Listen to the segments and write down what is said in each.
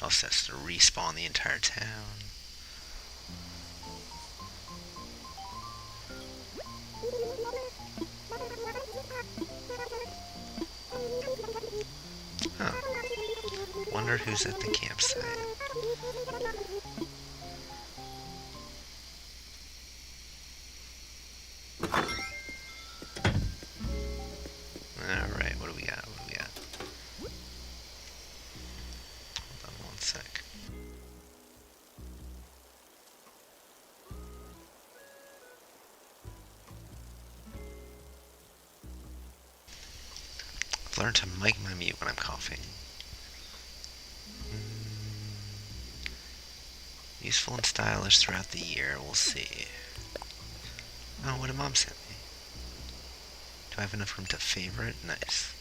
Also has to respawn the entire town. Huh. Wonder who's at the campsite. Alright, what do we got? What do we got? Hold on one sec. I've learned to mic my mute when I'm coughing. Useful and stylish throughout the year, we'll see. Oh, what did Mom send me? Do I have enough room to favorite? Nice.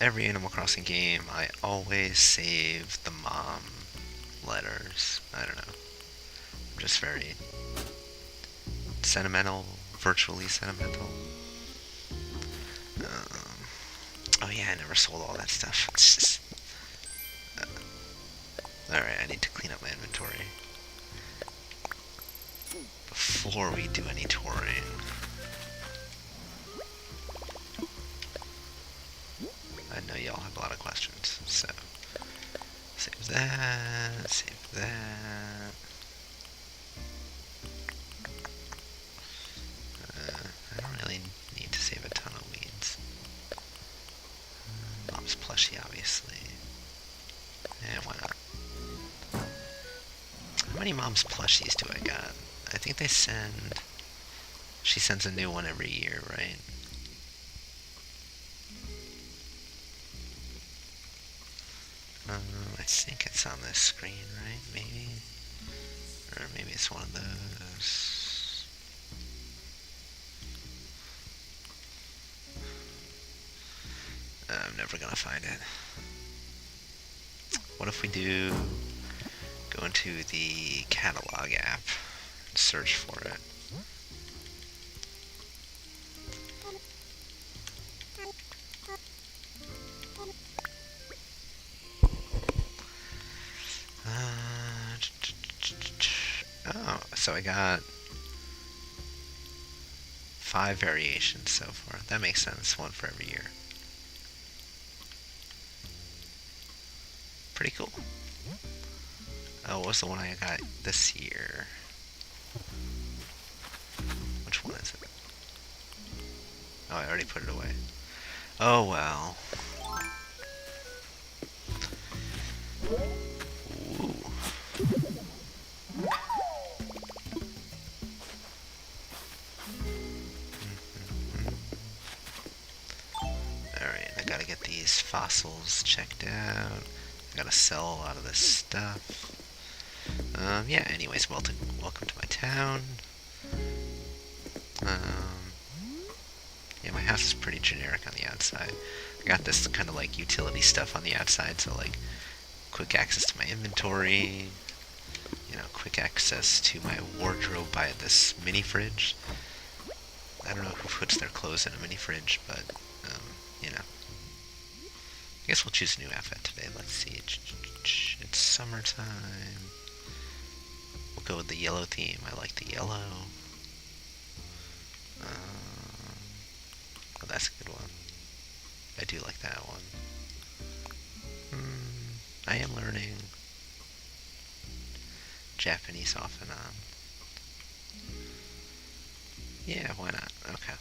Every Animal Crossing game, I always save the mom letters. I don't know. I'm just very sentimental, virtually sentimental. Oh yeah, I never sold all that stuff. It's just... Alright, I need to clean up my inventory before we do any touring. I know y'all have a lot of questions, so save that, save that. I don't really need to save a ton of weeds. Mom's plushie, obviously. Yeah, why not? How many Mom's plushies do I got? I think they send... She sends a new one every year, right? I think it's on this screen, right? Maybe? Or maybe it's one of those... I'm never gonna find it. What if we do go into the catalog app and search for it? Oh, so I got 5 variations so far. That makes sense, one for every year. Pretty cool. Oh, what was the one I got this year? Which one is it? Oh, I already put it away. Oh, well. Ooh. Alright, I gotta get these fossils checked out. I gotta sell a lot of this stuff. Yeah, anyways, welcome to my town. Yeah, my house is pretty generic on the outside. I got this kind of like utility stuff on the outside, so like quick access to my inventory, you know, quick access to my wardrobe by this mini fridge. I don't know who puts their clothes in a mini fridge, but, you know. I guess we'll choose a new outfit today. Let's see. It's summertime. We'll go with the yellow theme. I like the yellow. Oh, that's a good one. I do like that one. I am learning Japanese off and on. Yeah, why not? Okay.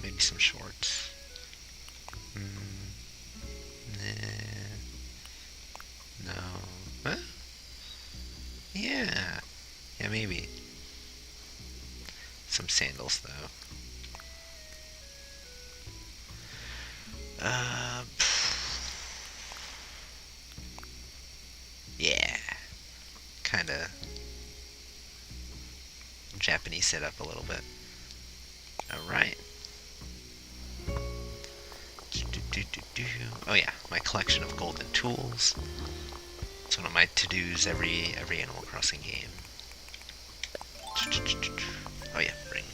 Maybe some shorts. Nah. No. Huh? Yeah. Yeah, maybe. Some sandals, though. Yeah. Kinda Japanese setup a little bit. Alright. Oh yeah, my collection of golden tools. It's one of my to-dos every Animal Crossing game. Oh yeah, bring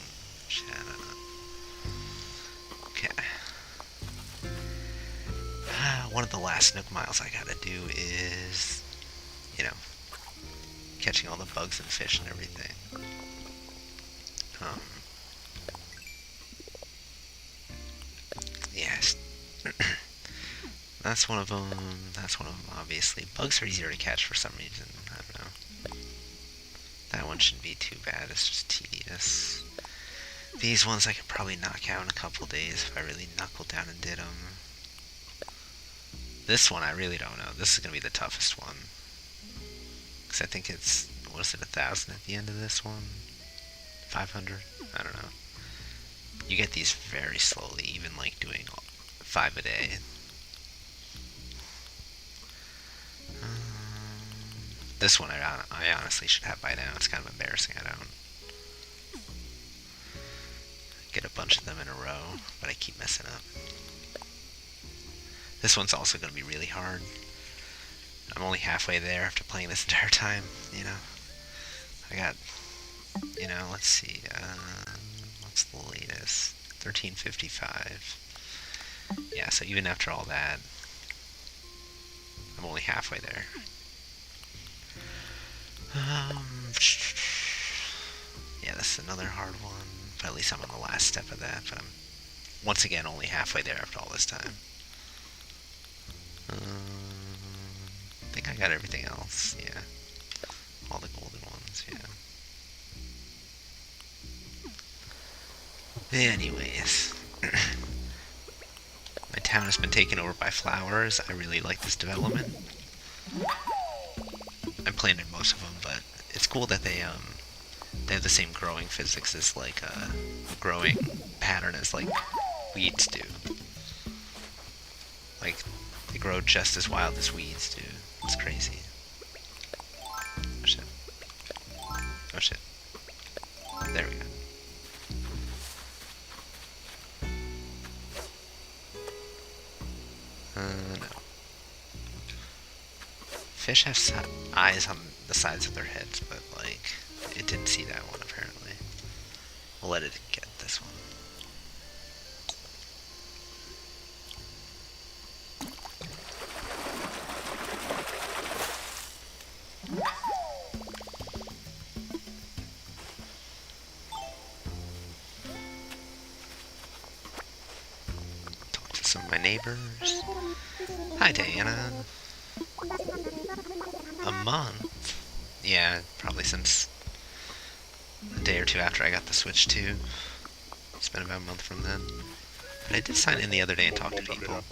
Shadow. Okay. one of the last Nook miles I gotta do is, you know, catching all the bugs and fish and everything. Yes. That's one of them. That's one of them, obviously. Bugs are easier to catch for some reason. I don't know. That one shouldn't be too bad. It's just tedious. These ones I could probably knock out in a couple days if I really knuckled down and did them. This one I really don't know. This is going to be the toughest one. Because I think it's, what is it, 1,000 at the end of this one? 500? I don't know. You get these very slowly, even like doing 5 a day. This one I honestly should have by now. It's kind of embarrassing I don't get a bunch of them in a row, but I keep messing up. This one's also going to be really hard. I'm only halfway there after playing this entire time, you know. I got, you know, let's see, what's the latest? 1355. Yeah, so even after all that, I'm only halfway there. Yeah, this is another hard one, but at least I'm on the last step of that, but I'm, once again, only halfway there after all this time. I think I got everything else, yeah. All the golden ones, yeah. Anyways. My town has been taken over by flowers. I really like this development. I planted most of them, but it's cool that they have the same growing physics as like growing pattern as like weeds do. Like they grow just as wild as weeds do. It's crazy. Oh shit. Oh shit. There we go. No. Fish have eyes on the sides of their heads, but like it didn't see that one apparently. We'll let it get this one. Talk to some of my neighbors. Hi, Diana. A month? Yeah, probably since a day or two after I got the Switch too. It's been about a month from then. But I did sign in the other day and talk to people.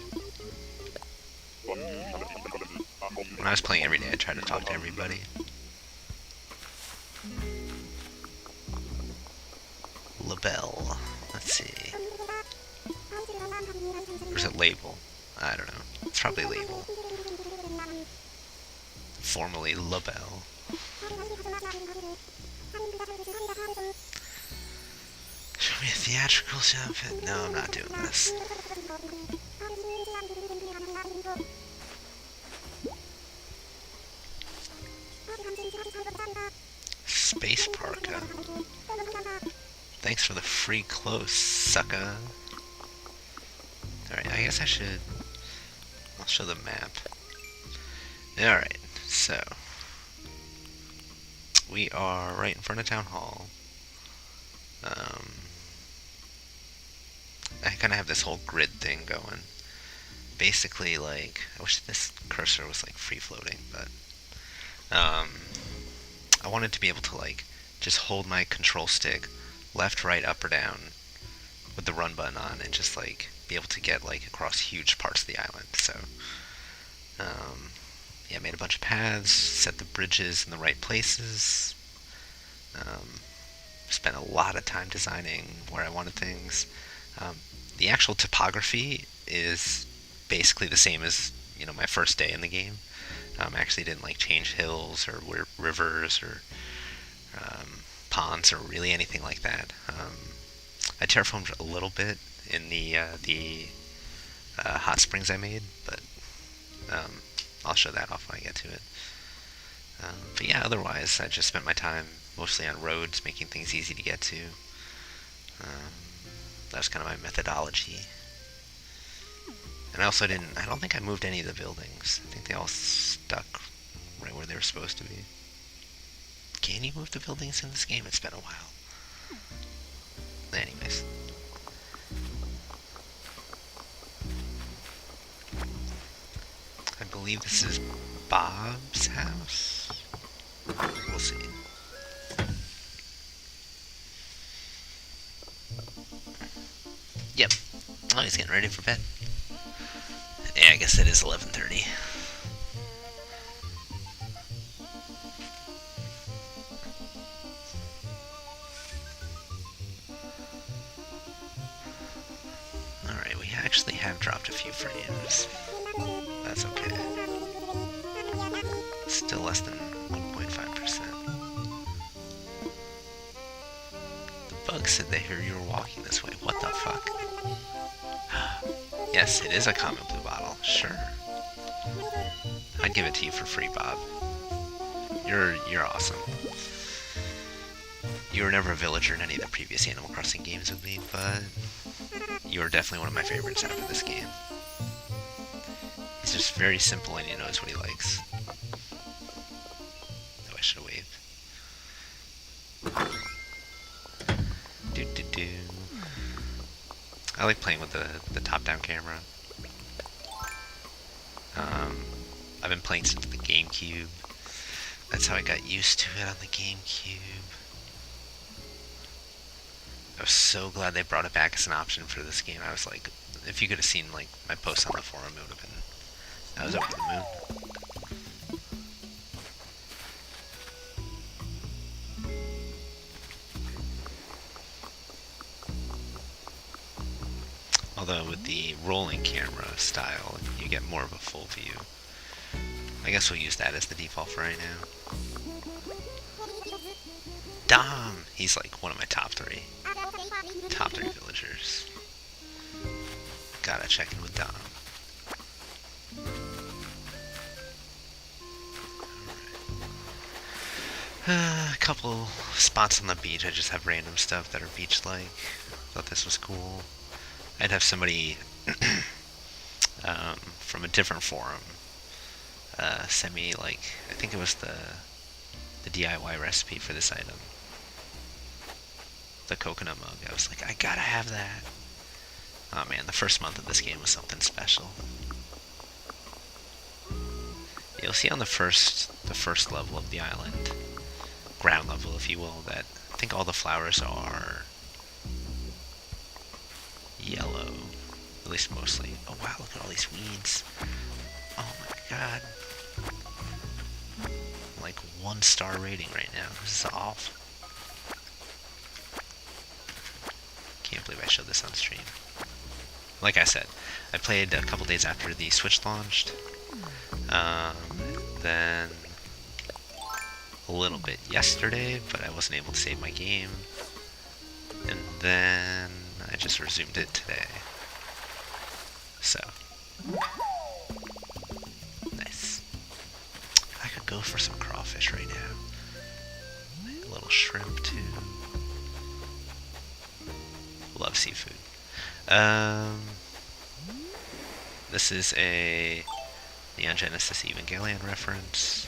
When I was playing every day, I tried to talk to everybody. Labelle. Let's see. Or is it Label? I don't know. It's probably Label. Formerly Labelle. Show me a theatrical outfit? No, I'm not doing this. Space Parka. Thanks for the free clothes, sucker. Alright, I guess I'll show the map. Alright, so we are right in front of Town Hall. I kind of have this whole grid thing going. Basically, like, I wish this cursor was like free floating, but I wanted to be able to like just hold my control stick left, right, up, or down with the run button on and just like be able to get like across huge parts of the island. So yeah, made a bunch of paths, set the bridges in the right places, spent a lot of time designing where I wanted things. The actual topography is basically the same as, you know, my first day in the game. I actually didn't like change hills or rivers or ponds or really anything like that. I terraformed a little bit in the hot springs I made, but I'll show that off when I get to it. But yeah, otherwise I just spent my time mostly on roads, making things easy to get to. That was kind of my methodology. And I also I don't think I moved any of the buildings. I think they all stuck right where they were supposed to be. Can you move the buildings in this game? It's been a while. Anyways. I believe this is Bob's house. We'll see. Yep. Oh, he's getting ready for bed. Yeah, I guess it is 11:30. Alright, we actually have dropped a few frames. That's okay. Still less than 1.5%. The bug said they heard you were walking this way. What the fuck? Yes, it is a common blue bottle. Sure. I'd give it to you for free, Bob. You're awesome. You were never a villager in any of the previous Animal Crossing games with me, but you are definitely one of my favorites after this game. He's just very simple and he knows what he likes. Oh, I should have waved. Do. I like playing with the top-down camera. I've been playing since the GameCube. That's how I got used to it on the GameCube. I was so glad they brought it back as an option for this game. I was like, if you could have seen like my posts on the forum, it would have been, I was over the moon. Although with the rolling camera style, you get more of a full view. I guess we'll use that as the default for right now. Dom! He's like one of my top three villagers. Gotta check in with Dom. A couple spots on the beach. I just have random stuff that are beach-like. Thought this was cool. I'd have somebody from a different forum send me, like, I think it was the DIY recipe for this item. The coconut mug. I was like, I gotta have that. Oh man, the first month of this game was something special. You'll see on the first level of the island, ground level if you will, that I think all the flowers are yellow, at least mostly. Oh wow, look at all these weeds. Oh my god. Like 1-star rating right now. This is awful. Can't believe I showed this on stream. Like I said, I played a couple days after the Switch launched. Then a little bit yesterday, but I wasn't able to save my game. And then I just resumed it today. So. Nice. I could go for some crawfish right now. A little shrimp too. Love seafood. This is a Neon Genesis Evangelion reference.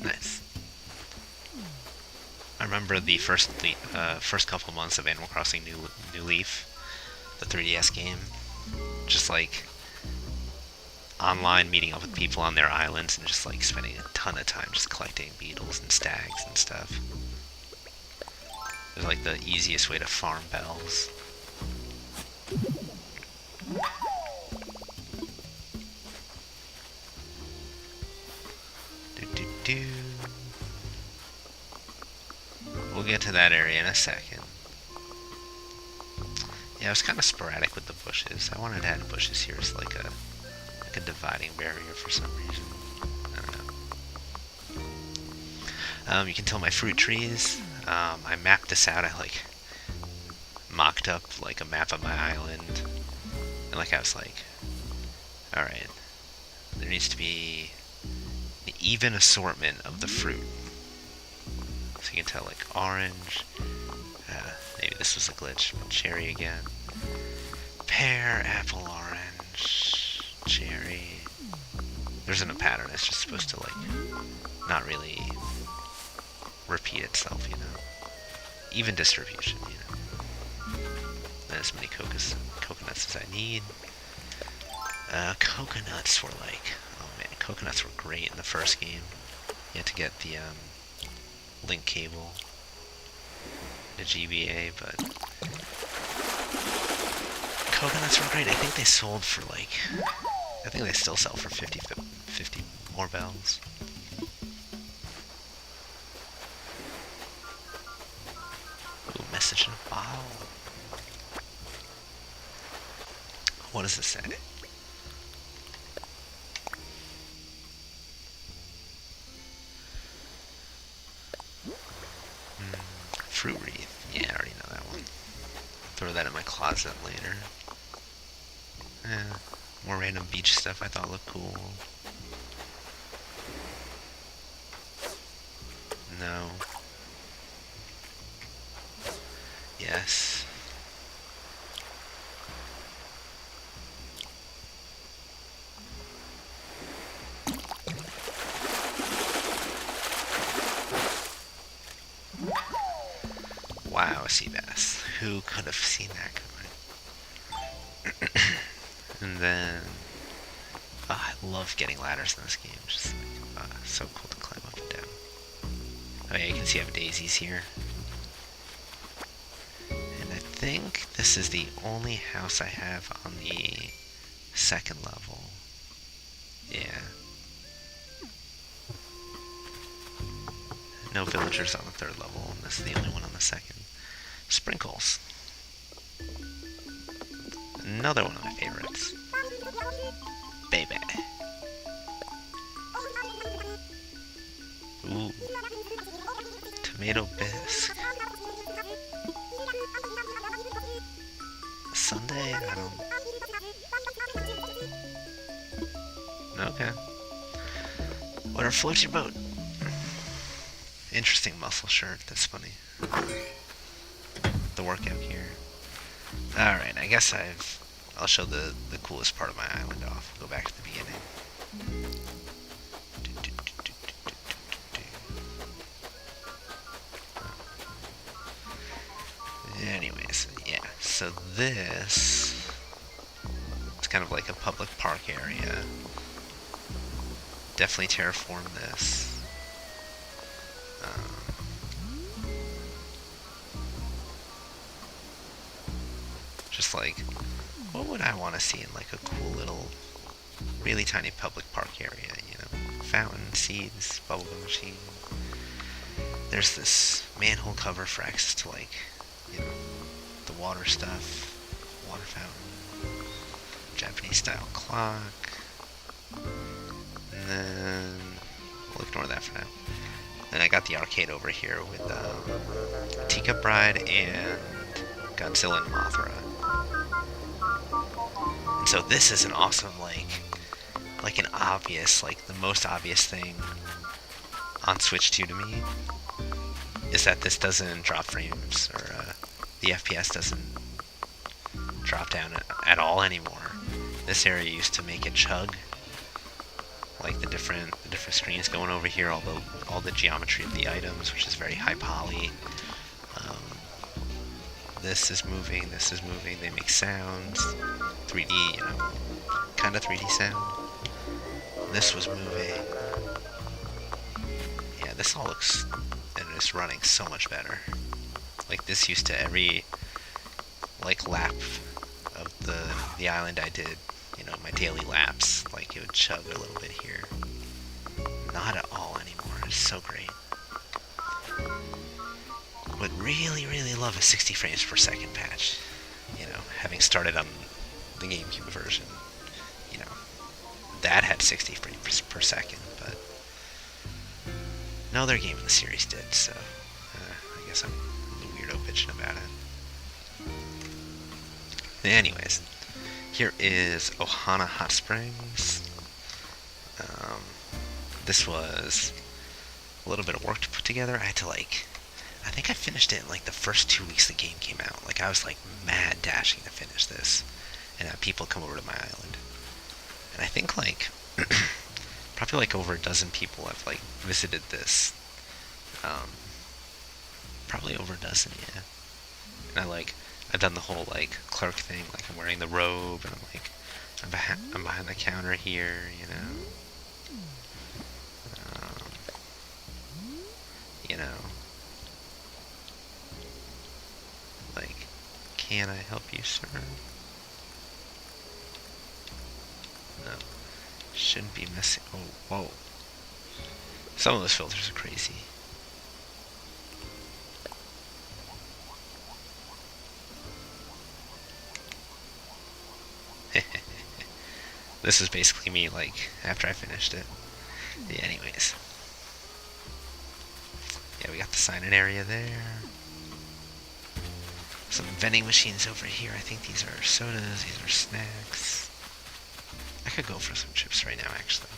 Nice. I remember the first couple months of Animal Crossing New Leaf, the 3DS game. Just like online meeting up with people on their islands and just like spending a ton of time just collecting beetles and stags and stuff. It was like the easiest way to farm bells. We'll get to that area in a second. Yeah, it was kind of sporadic with the bushes. I wanted to add bushes here as like a dividing barrier for some reason. I don't know. You can tell my fruit trees. I mapped this out. I like mocked up like a map of my island, and like I was like, all right, there needs to be an even assortment of the fruit. So you can tell like orange, maybe this was a glitch, but cherry again, pear, apple, orange, cherry. There isn't a pattern, it's just supposed to like not really repeat itself, you know. Even distribution, you know. And as many coconuts as I need. Coconuts were like, oh man, coconuts were great in the first game. You had to get the link cable, the GBA, but coconuts were great. I think they sold for like, I think they still sell for 50 more bells. Ooh, message in a bottle. What does this say? Fruit wreath. Yeah, I already know that one. Throw that in my closet later. More random beach stuff I thought looked cool. No. Yes. Wow, a sea bass. Who could have seen that coming? And then, I love getting ladders in this game. Just like, so cool to climb up and down. Oh yeah, you can see I have daisies here. And I think this is the only house I have on the second level. Yeah. No villagers on the third level, and this is the only one on the second. Sprinkles. Another one of my favorites. Baby. Ooh. Tomato bisque. Sunday? I don't... Okay. Whatever floats your boat. Interesting muscle shirt, that's funny. The workout gear. Alright, I guess I'll show the coolest part of my island off. Go back to the beginning. Anyways, yeah, so this, it's kind of like a public park area. Definitely terraform this. Just like, what would I want to see in like a cool little, really tiny public park area, you know? Fountain, seeds, bubblegum machine. There's this manhole cover for access to like, you know, the water stuff, water fountain, Japanese style clock, and then we'll ignore that for now. Then I got the arcade over here with Teacup Bride and Godzilla and Mothra. And so this is an awesome, like an obvious, like the most obvious thing on Switch 2 to me is that this doesn't drop frames, or the FPS doesn't drop down at all anymore. This area used to make it chug, like the different screens going over here, all the geometry of the items, which is very high poly. This is moving, they make sounds, 3D, you know, kind of 3D sound. This was moving. Yeah, this all looks, and it's running so much better. Like this used to every, like, lap of the island I did, you know, my daily laps, like it would chug a little bit here. Not at all anymore, it's so great. Would really, really love a 60 frames per second patch. You know, having started on the GameCube version, you know, that had 60 frames per second, but no other game in the series did, so I guess I'm the weirdo bitching about it. Anyways, here is Ohana Hot Springs. This was a little bit of work to put together. I had to I think I finished it in like the first 2 weeks the game came out. Like I was like mad dashing to finish this, and have people come over to my island. And I think probably like over a dozen people have like visited this. Probably over a dozen, yeah. And I've done the whole like clerk thing. Like I'm wearing the robe, and I'm behind the counter here, you know. You know, like, can I help you, sir? No, shouldn't be messing. Oh, whoa. Some of those filters are crazy. This is basically me, like, after I finished it. Yeah, anyways. Yeah, we got the sign-in area there. Some vending machines over here. I think these are sodas, these are snacks. I could go for some chips right now, actually.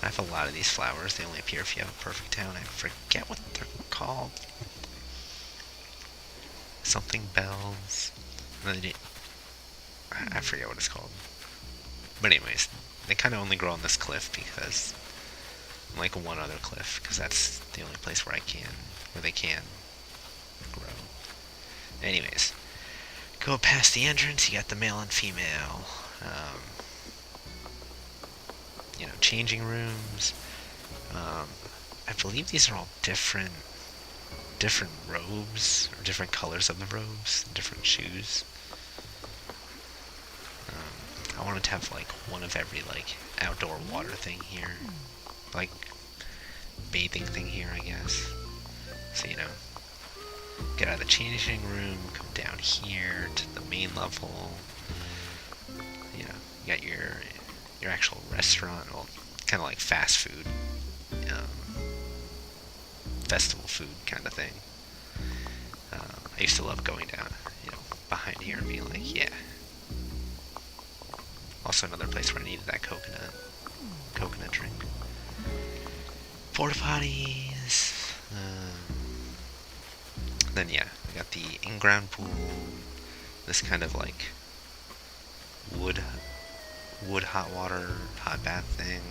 I have a lot of these flowers. They only appear if you have a perfect town. I forget what they're called. Something bells. I forget what it's called. But anyways, they kind of only grow on this cliff because, like one other cliff, because that's the only place where they can grow. Anyways, go past the entrance. You got the male and female. Changing rooms. I believe these are all different robes, or different colors of the robes, different shoes. I wanted to have one of every outdoor water thing here, like bathing thing here, I guess. So get out of the changing room, come down here to the main level. You got your actual restaurant, well, kind of like fast food, festival food kind of thing. I used to love going down, behind here and being like, yeah. Also another place where I needed that coconut drink. Porta potties. Then yeah, we got the in-ground pool. This kind of wood hot bath thing.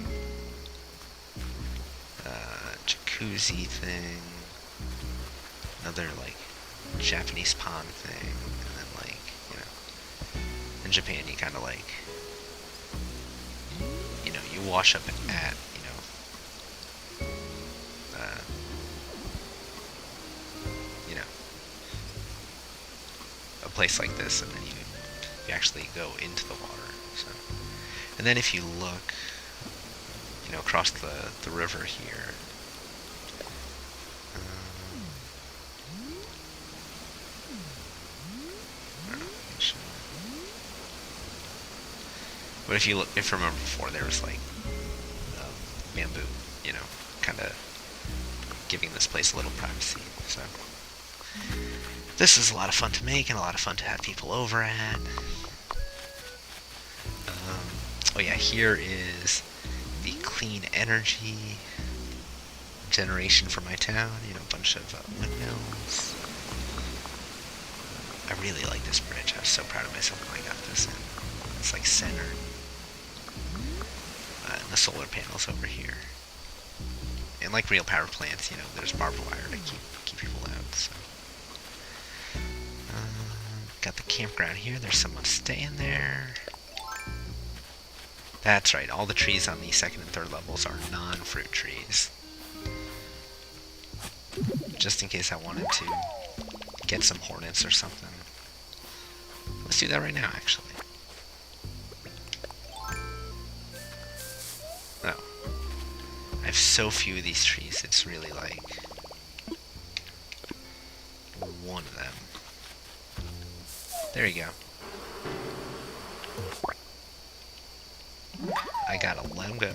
Jacuzzi thing. Another Japanese pond thing. And then in Japan you kind of you wash up at a place like this, and then you actually go into the water. So, and then if you look, across the river here, but if you remember before, there was bamboo, kind of giving this place a little privacy. So this is a lot of fun to make and a lot of fun to have people over at. Oh yeah, here is the clean energy generation for my town. A bunch of windmills. I really like this bridge. I was so proud of myself when I got this in. It's centered. And the solar panels over here. And real power plants, there's barbed wire to keep people out. So, got the campground here. There's someone staying there. That's right. All the trees on the second and third levels are non-fruit trees. Just in case I wanted to get some hornets or something. Let's do that right now, actually. Oh. I have so few of these trees, it's really one of them. There you go. I gotta let him go.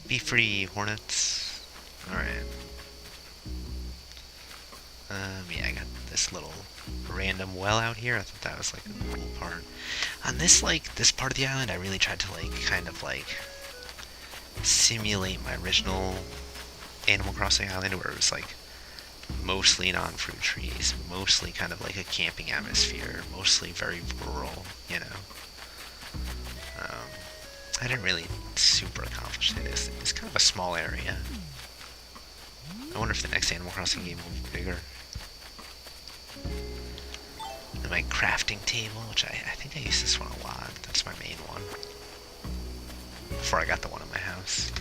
Be free, hornets. Alright. Yeah, I got this little random well out here. I thought that was like a cool part. On this, like, this part of the island, I really tried to, like, kind of, like, simulate my original Animal Crossing island where it was, like, mostly non-fruit trees, mostly kind of like a camping atmosphere, mostly very rural, you know. I didn't really super accomplish this. It's kind of a small area. I wonder if the next Animal Crossing game will be bigger. And my crafting table, which I think I use this one a lot. That's my main one. Before I got the one in my house.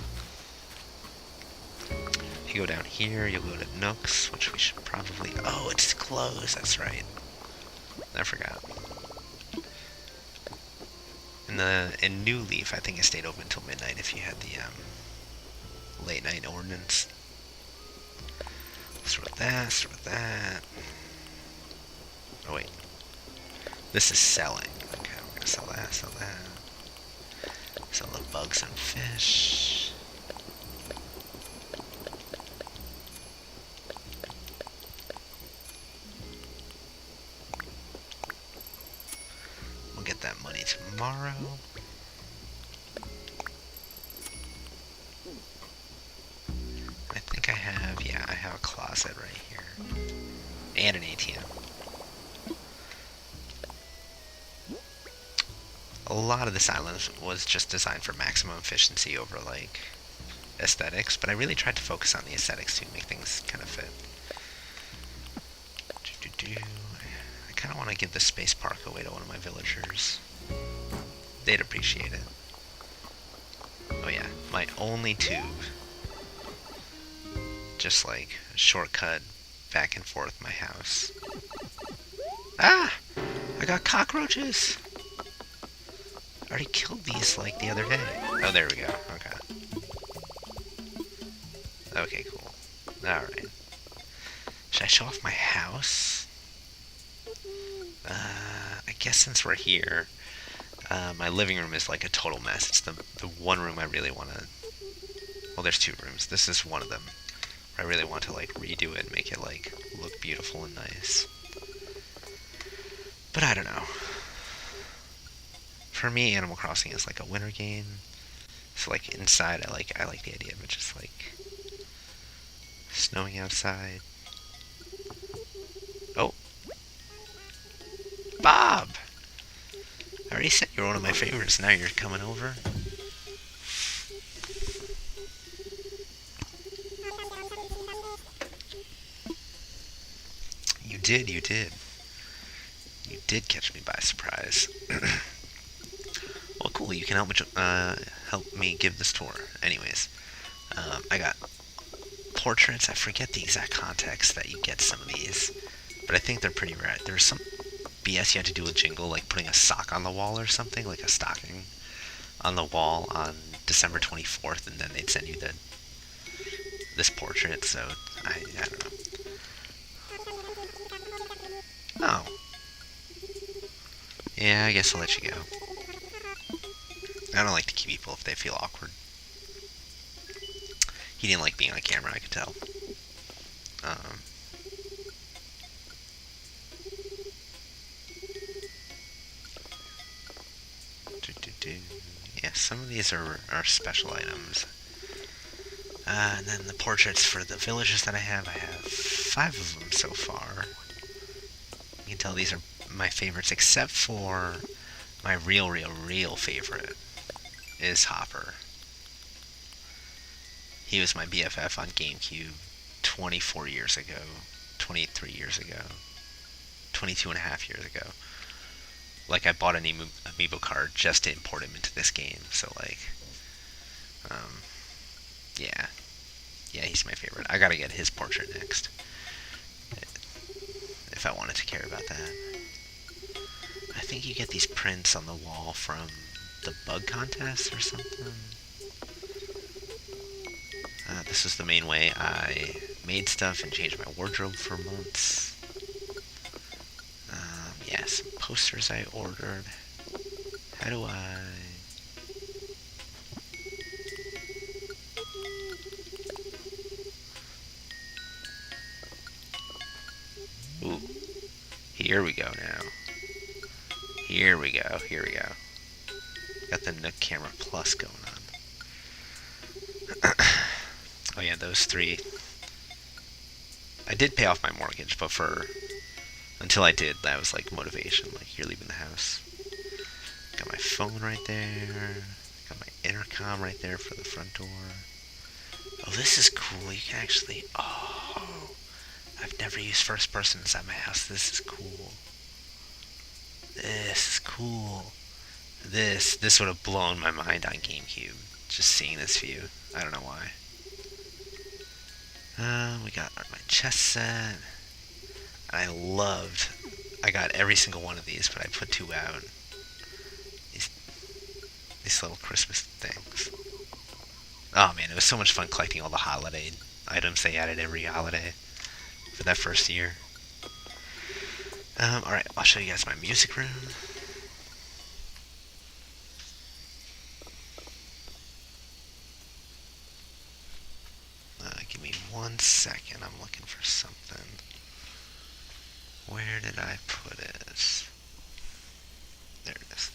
If you go down here, you'll go to Nooks, which we should probably... Oh, it's closed, that's right. I forgot. In New Leaf, I think it stayed open until midnight if you had the late night ordinance. Start with that, start with that. Oh wait. This is selling. Okay, we're gonna sell that, sell that. Sell the bugs and fish. We'll get that money tomorrow. I think I have, yeah, I have a closet right here. And an ATM. A lot of this island was just designed for maximum efficiency over, like, aesthetics, but I really tried to focus on the aesthetics to make things kind of fit. I kind of want to give the space park away to one of my villagers. They'd appreciate it. Oh yeah, my only tube. Just like a shortcut back and forth my house. Ah! I got cockroaches! I already killed these like the other day. Oh, there we go. Okay. Okay, cool. Alright. Should I show off my house? I guess since we're here, my living room is like a total mess. It's the one room I really want to... Well, there's two rooms. This is one of them. I really want to like redo it and make it like look beautiful and nice. But I don't know. For me, Animal Crossing is like a winter game. So like inside, I like the idea of it just like snowing outside. Oh, Bob! I already said you were one of my favorites. Now you're coming over. You did. You did catch me by surprise. Well, cool. You can help me give this tour. Anyways, I got portraits. I forget the exact context that you get some of these, but I think they're pretty rare. There's some BS you had to do with Jingle, like putting a sock on the wall or something, like a stocking on the wall on December 24th, and then they'd send you this portrait. So I don't know. Oh. Yeah, I guess I'll let you go. I don't like to keep people if they feel awkward. He didn't like being on camera, I could tell. Yeah, some of these are special items. And then the portraits for the villages that I have 5 of them so far. You can tell these are my favorites, except for my real favorite is Hopper. He was my BFF on GameCube 24 years ago, 23 years ago, 22 and a half years ago. Like, I bought an amiibo card just to import him into this game, so like, yeah, he's my favorite. I gotta get his portrait next, if I wanted to care about that. I think you get these prints on the wall from the bug contest or something. This is the main way I made stuff and changed my wardrobe for months. Yeah, some posters I ordered. How do I... Here we go now. Here we go. Here we go. Got the Nook Camera Plus going on. Oh yeah, those three. I did pay off my mortgage, but until I did, that was like motivation. Like, you're leaving the house. Got my phone right there. Got my intercom right there for the front door. Oh, this is cool. You can actually... Oh, I've never used first person inside my house. This is cool. This is cool. This would have blown my mind on GameCube. Just seeing this view. I don't know why. We got my chess set. I got every single one of these, but I put 2 out. These little Christmas things. Oh man, it was so much fun collecting all the holiday items they added every holiday for that first year. Alright, I'll show you guys my music room. Give me 1 second, I'm looking for something. Where did I put it? There it is.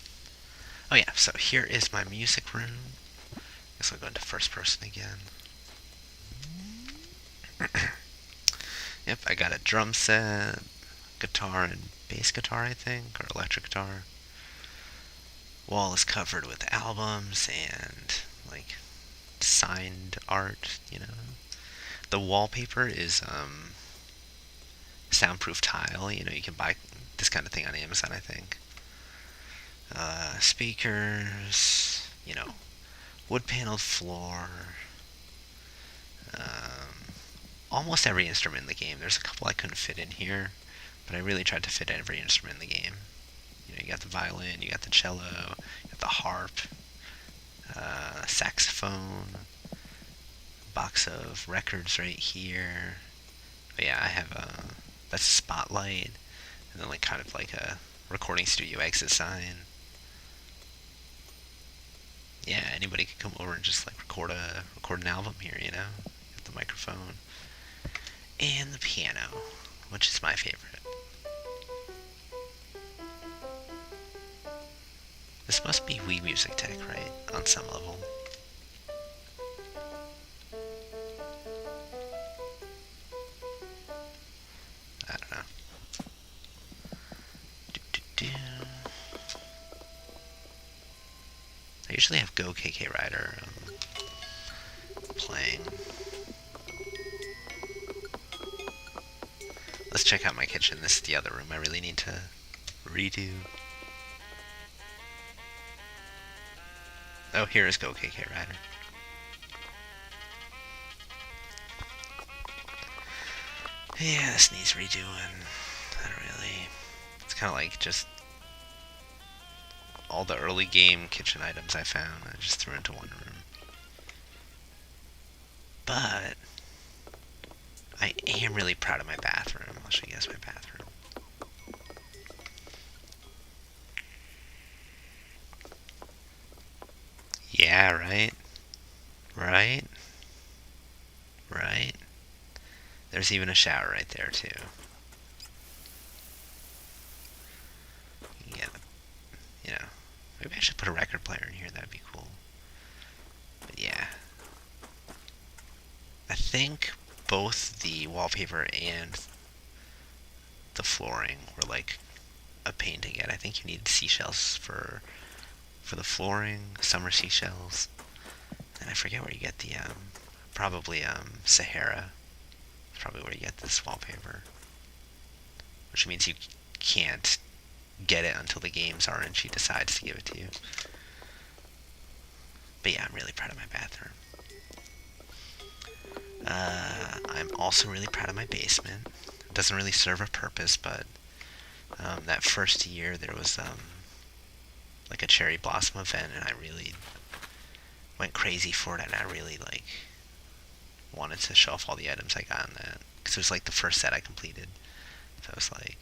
Oh yeah, so here is my music room. Guess I'll go into first person again. Yep, I got a drum set, guitar and bass guitar, I think, or electric guitar. Wall is covered with albums and, like, signed art, you know. The wallpaper is, soundproof tile, you know, you can buy this kind of thing on Amazon, I think. Speakers, you know, wood paneled floor, almost every instrument in the game. There's a couple I couldn't fit in here, but I really tried to fit every instrument in the game. You know, you got the violin, you got the cello, you got the harp, saxophone, box of records right here. But yeah, I have that's a spotlight, and then like kind of like a recording studio exit sign. Yeah, anybody could come over and just like record an album here, you know, with the microphone and the piano, which is my favorite. This must be Wii Music Tech, right? On some level. I don't know. I usually have Go KK Rider playing. Let's check out my kitchen. This is the other room I really need to redo. Oh, here is Go KK Rider. Yeah, this needs redoing. I don't really... It's kind of like just all the early game kitchen items I found. I just threw into one room. But I am really proud of my bathroom. I'll show you guys my bathroom. Yeah, right? Right? Right? There's even a shower right there, too. Yeah, you know, maybe I should put a record player in here. That'd be cool. But yeah. I think both the wallpaper and the flooring were like a pain to get. I think you need seashells for the flooring, summer seashells. And I forget where you get the, probably, Sahara. That's probably where you get this wallpaper. Which means you can't get it until the game's are and she decides to give it to you. But yeah, I'm really proud of my bathroom. I'm also really proud of my basement. It doesn't really serve a purpose, but that first year there was like a cherry blossom event, and I really went crazy for it, and I really like wanted to show off all the items I got in that, because it was like the first set I completed. So I was like,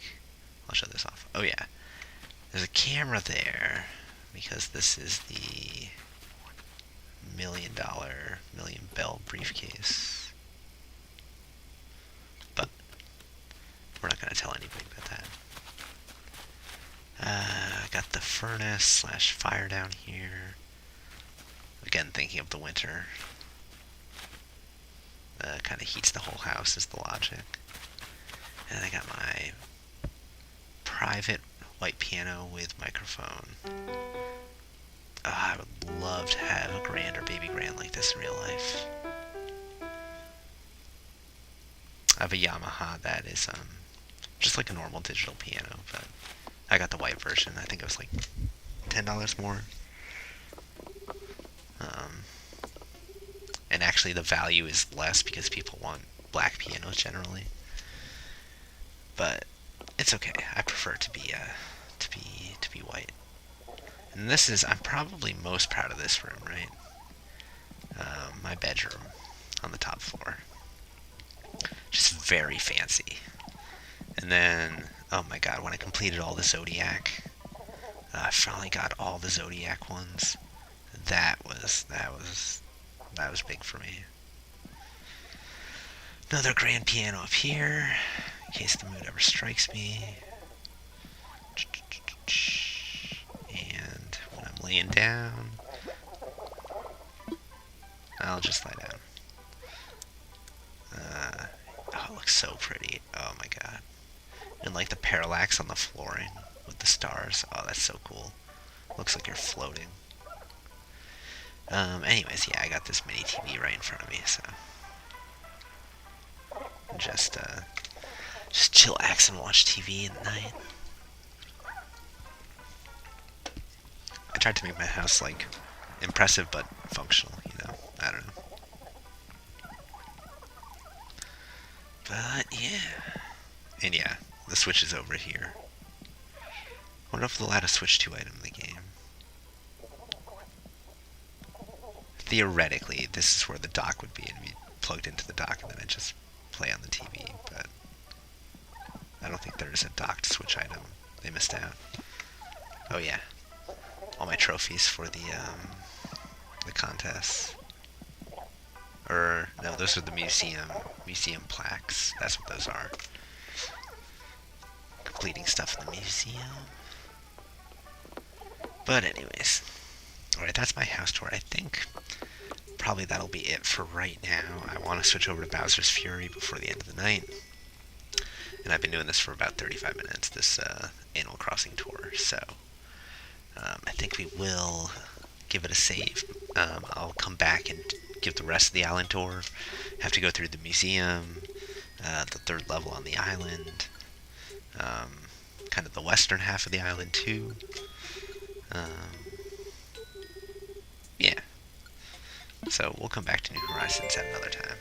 I'll show this off. Oh yeah, there's a camera there because this is the $1 million Million Bell briefcase. But we're not going to tell anybody about that. furnace slash fire down here. Again, thinking of the winter. Kind of heats the whole house is the logic. And I got my private white piano with microphone. I would love to have a grand or baby grand like this in real life. I have a Yamaha that is just like a normal digital piano, but I got the white version. I think it was like $10 more. And actually the value is less because people want black pianos generally. But it's okay. I prefer to be white. And this is, I'm probably most proud of this room, right? My bedroom on the top floor. Just very fancy. And then, oh my god, when I completed all the Zodiac, I finally got all the Zodiac ones. That was big for me. Another grand piano up here, in case the mood ever strikes me. And when I'm laying down, I'll just lie down. Oh, it looks so pretty. Oh my god. And like the parallax on the flooring with the stars. Oh, that's so cool. Looks like you're floating. Anyways, yeah, I got this mini TV right in front of me, so just chillax and watch TV at night. I tried to make my house like impressive but functional, you know. I don't know. But yeah. And yeah, the Switch is over here. I wonder if they'll add a Switch 2 item in the game. Theoretically, this is where the dock would be, and be plugged into the dock, and then I just play on the TV, but I don't think there's a docked Switch item. They missed out. Oh yeah. All my trophies for the contests. Or, no, those are the museum plaques. That's what those are. Completing stuff in the museum. But anyways. Alright, that's my house tour. I think probably that'll be it for right now. I want to switch over to Bowser's Fury before the end of the night. And I've been doing this for about 35 minutes, this Animal Crossing tour. So, I think we will give it a save. I'll come back and give the rest of the island tour. Have to go through the museum, the third level on the island, kind of the western half of the island too. Yeah. So we'll come back to New Horizons at another time.